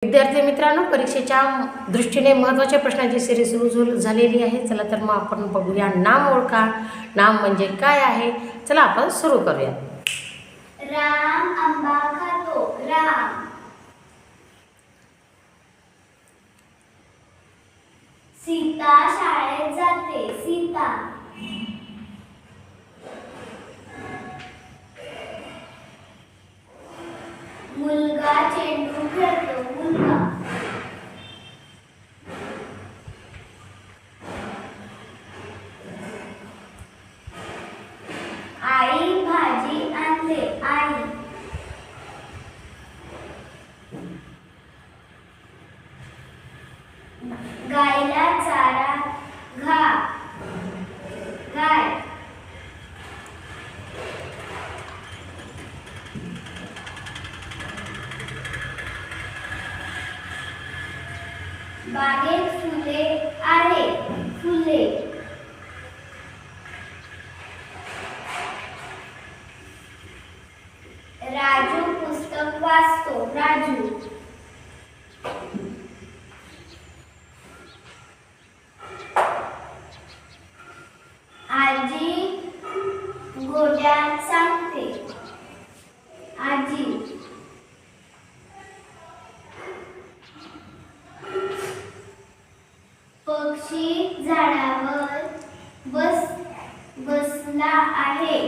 विद्यार्थी मित्रांनो, परीक्षेच्या दृष्टीने महत्त्वाच्या प्रश्नांची सिरीज सुरू झालेली आहे. चला तर मग आपण बघूया नाम ओळखा. नाम म्हणजे काय आहे? चला आपण सुरू करूया. राम आंबा खातो. राम. सीता शाळेत जाते. सीता. मुलगा चेंडू खेळतो. मुलगा. आई भाजी आणते. आई. गायला चारा घा. गाय. बागेत फुले आहेत. फुले. राजू पुस्तक वाचतो. राजू. आजी गोट्या सांगते. आजी. पक्षी झाडावर बसला आहे.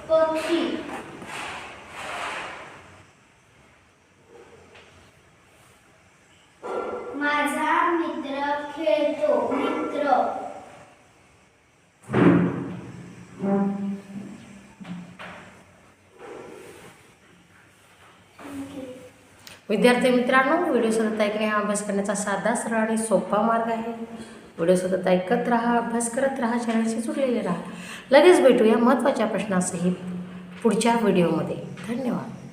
पक्षी. माझा मित्र खेळतो. मित्र. विद्यार्थी मित्रांनो, व्हिडिओ सतत ऐकणे हा अभ्यास करण्याचा साधा, सरळ आणि सोपा मार्ग आहे. व्हिडिओ सतत ऐकत राहा, अभ्यास करत राहा, चॅनलशी जोडलेले राहा. लगेच भेटूया महत्त्वाच्या प्रश्नासहित पुढच्या व्हिडिओमध्ये. धन्यवाद.